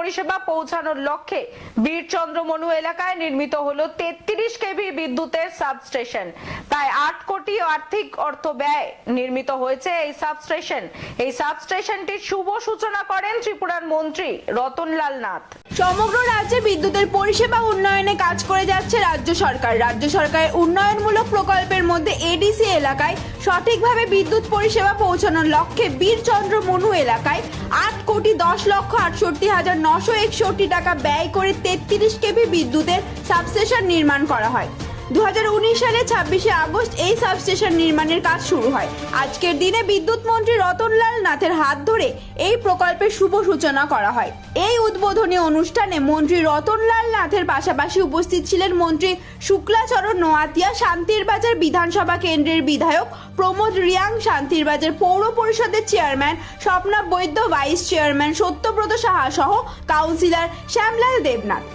পরিষেবা পৌঁছানোর লক্ষ্যে বীরচন্দ্রমনু এলাকায় নির্মিত হলো 33 কেভি বিদ্যুতের সাবস্টেশন। প্রায় 8 কোটি আর্থিক অর্থ ব্যয় নির্মিত হয়েছে এই সাবস্টেশন। এই সাবস্টেশনটির শুভ সূচনা করেন ত্রিপুরার মন্ত্রী রতনলাল নাথ। সমগ্র রাজ্যে বিদ্যুতের পরিষেবা উন্নয়নে কাজ করে যাচ্ছে রাজ্য সরকার। রাজ্য সরকারের উন্নয়নমূলক প্রকল্পের মধ্যে এডিসি এলাকায় সঠিকভাবে বিদ্যুৎ পরিষেবা পৌঁছানোর লক্ষ্যে বীরচন্দ্রমনু এলাকায় 8,10,68,961 টাকা ব্যয় করে 33 কেভি বিদ্যুতের সাবস্টেশন নির্মাণ করা হয়। 2019 সালে 26শে আগস্ট এই সাবস্টেশন নির্মাণের কাজ শুরু হয়। আজকের দিনে বিদ্যুৎ মন্ত্রী রতনলাল নাথের হাত ধরে এই প্রকল্পের শুভ সূচনা করা হয়। এই উদ্বোধনী অনুষ্ঠানে মন্ত্রী রতনলাল নাথের পাশাপাশি উপস্থিত ছিলেন মন্ত্রী শুক্লাচরণ নোয়াতিয়া, শান্তিরবাজার বিধানসভা কেন্দ্রের বিধায়ক প্রমোদ রিয়াং, শান্তিরবাজার পৌর পরিষদের চেয়ারম্যান স্বপ্না বৈদ্য, ভাইস চেয়ারম্যান সত্যব্রত সাহা সহ কাউন্সিলর শ্যামলাল দেবনাথ।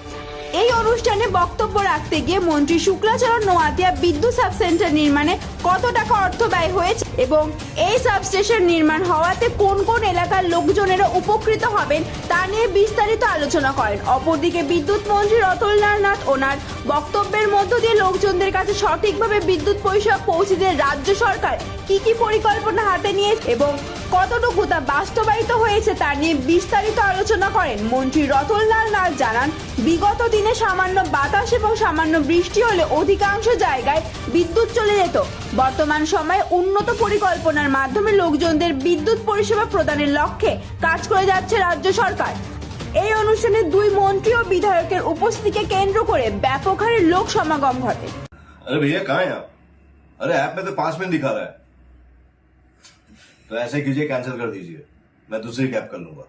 এই অনুষ্ঠানে বক্তব্য রাখতে গিয়ে মন্ত্রী শুক্লাচরণ নোয়াতিয়া বিদ্যুৎ সাবসেন্টার নির্মাণে কত টাকা অর্থ ব্যয় হয়েছে এবং এই সাবস্টেশন নির্মাণ হওয়াতে কোন কোন এলাকার লোকজনেরা উপকৃত হবেন তা নিয়ে বিস্তারিত আলোচনা করেন। অপরদিকে বিদ্যুৎ মন্ত্রী রতনলাল নাথ ওনার বক্তব্যের মধ্য দিয়ে লোকজনদের কাছে সঠিকভাবে বিদ্যুৎ পরিষেবা পৌঁছে দিয়ে রাজ্য সরকার কি পরিকল্পনা হাতে নিয়ে এবং কতটুকু তা বাস্তবায়িত হয়েছে তা নিয়ে বিস্তারিত আলোচনা করেন। মন্ত্রী রতনলাল নাথ জানান, বিগত দিনে সামান্য বাতাস এবং সামান্য বৃষ্টি হলে অধিকাংশ জায়গায় বিদ্যুৎ চলে যেত। বর্তমান সময়ে উন্নত পরিকল্পনার মাধ্যমে লোকজনদের বিদ্যুৎ পরিষেবা প্রদানের লক্ষ্যে কাজ করে যাচ্ছে রাজ্য সরকার। এই অনুষ্ঠানে দুই মন্ত্রী ও বিধায়কের উপস্থিতিকে কেন্দ্র করে ব্যাপক হারে লোক সমাগম ঘটে। अरे भैया कहाँ हैं आप? अरे ऐप में तो 5 मिनट दिखा रहा है। तो ऐसे कीजिए, कैंसिल कर दीजिए, मैं दूसरी कैब कर लूंगा।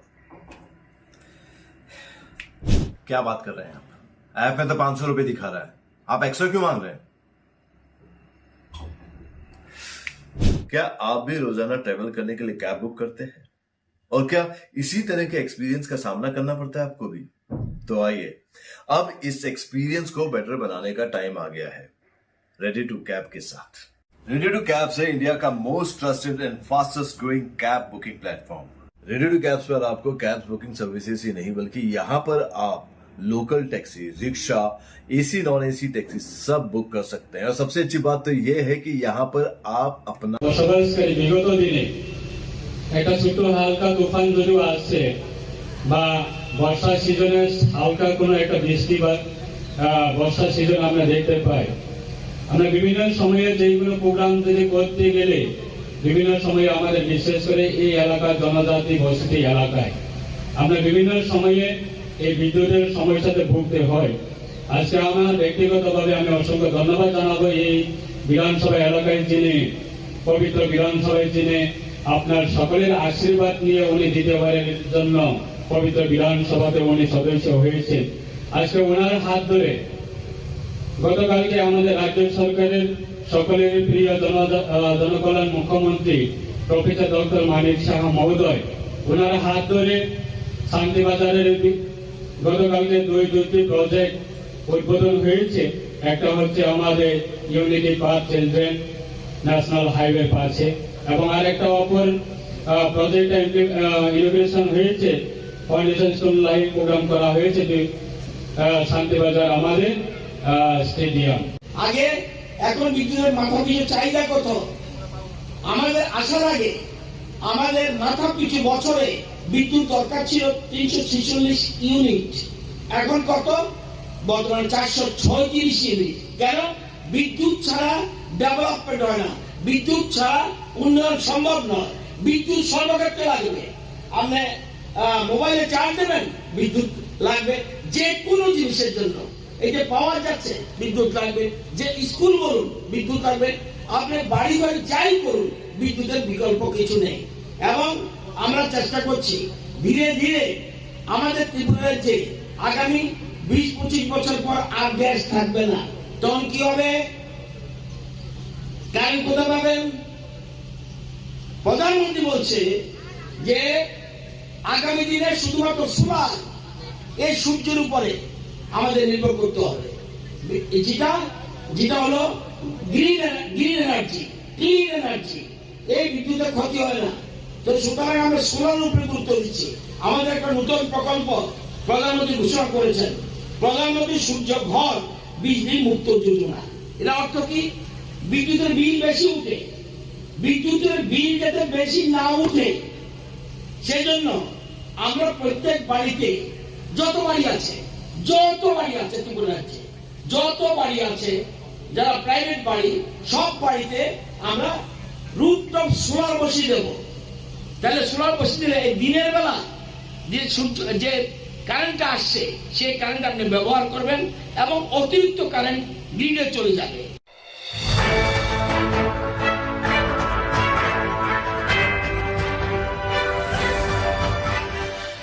क्या बात कर रहे हैं आप? ऐप में तो 500 रुपए दिखा रहा है, आप एक्स्ट्रा क्यों मांग रहे हैं? क्या आप भी रोजाना ट्रेवल करने के लिए कैब बुक करते हैं? और क्या इसी तरह के एक्सपीरियंस का सामना करना पड़ता है आपको भी? तो आइए, अब इस एक्सपीरियंस को बेटर बनाने का टाइम आ गया है रेडी टू कैब के साथ। रेडी टू कैब से इंडिया का most trusted and fastest growing cab booking platform. Ready to cabs पर आपको कैब बुकिंग सर्विसेज ही नहीं बल्कि यहाँ पर आप local taxi, rickshaw, AC non AC taxi सब बुक कर सकते हैं। और सबसे अच्छी बात तो ये है कि यहाँ पर आप अपना বসবাসকারী বিগত দিনে একটা ছোট হালকা তুফান যদিও আসছে বা বর্ষা সিজনে হালকা কোনো একটা বৃষ্টি বা বর্ষা সিজন আমরা দেখতে পাই। আমরা বিভিন্ন সময়ে যেগুলো প্রোগ্রাম যদি করতে গেলে বিভিন্ন সময়ে আমাদের বিশেষ করে এই এলাকার জনজাতি বসতি এলাকায় আমরা বিভিন্ন সময়ে এই বিদ্যুতের সমস্যাতে ভুগতে হয়। আজকে আমার ব্যক্তিগতভাবে আমি অসংখ্য ধন্যবাদ জানাবো এই বিধানসভা এলাকায় যিনি পবিত্র বিধানসভায় যিনি আপনার সকলের আশীর্বাদ নিয়ে উনি দ্বিতীয়বারের জন্য পবিত্র বিধানসভাতে উনি সদস্য হয়েছে। আজকে ওনার হাত ধরে গতকালকে আমাদের রাজ্য সরকারের সকলের প্রিয় জনকল্যাণ মুখ্যমন্ত্রী প্রফেসর ডক্টর মানিক সাহা মহোদয় ওনার হাত ধরে শান্তিবাজারের গতকালকে দুটি প্রজেক্ট উদ্বোধন হয়েছে। একটা হচ্ছে আমাদের unity park children national highway পাশে এবং আরেকটা অপর প্রজেক্ট ইনোগ্রেশন হয়েছে, ফাউন্ডেশন স্কুল লাইন প্রোগ্রাম করা হয়েছে শান্তিবাজার আমাদের স্টেডিয়াম। আগে এখন বিদ্যুতের মাথা পিছু চাহিদা কত? আমাদের আসার আগে আমাদের মাথা পিছু বছরে বিদ্যুৎ দরকার ছিল 346 ইউনিট, এখন কত? বর্তমানে 436 ইউনিট। কেন? বিদ্যুৎ ছাড়া ডেভেলপমেন্ট হয় না, বিদ্যুৎ ছাড়া উন্নয়ন সম্ভব নয়। বিদ্যুৎ সর্বক্ষেত্রে লাগবে। আপনি মোবাইলে চার্জ দেবেন, বিদ্যুৎ লাগবে। যে কোনো জিনিসের জন্য এই যে পাওয়া যাচ্ছে বিদ্যুৎ লাগবে, যে স্কুল বলুন বিদ্যুৎ লাগবে, আপনি বাড়ি বাড়ি যাই করুন বিদ্যুতের বিকল্প কিছু নেই। এবং আমরা চেষ্টা করছি ধীরে ধীরে আমাদের ত্রিপুরার যে আগামী 20-25 বছর পর আর গ্যাস থাকবে না, তখন কি হবে? কারেন্ট কোথায় পাবেন? প্রধানমন্ত্রী বলছে যে আগামী দিনে শুধুমাত্র সোলার, এই সূর্যের উপরে আমাদের নির্ভর করতে হবে, যেটা হলো গ্রিন এনার্জি, ক্লিন এনার্জি। এই বিদ্যুতের ক্ষতি হয় না। তো সুতরাং আমরা সোলার উপরে গুরুত্ব দিচ্ছি। আমাদের একটা নতুন প্রকল্প প্রধানমন্ত্রী ঘোষণা করেছেন প্রধানমন্ত্রী সূর্য ঘর বিজলি মুক্ত যোজনা। এর অর্থ কি? বিদ্যুতের বিল বেশি উঠে, বিদ্যুতের বিল যাতে বেশি না উঠে সেই জন্য আমরা প্রত্যেক বাড়িতে যত বাড়ি আছে ত্রিপুরা রাজ্যে যত বাড়ি আছে যারা প্রাইভেট বাড়ি সব বাড়িতে আমরা রুফটপ সোলার বসিয়ে দেব। তাহলে সোলার বসিয়ে দিলে এই দিনের বেলা যে কারেন্টটা আসছে সেই কারেন্ট আপনি ব্যবহার করবেন এবং অতিরিক্ত কারেন্ট গ্রিডে চলে যাবে।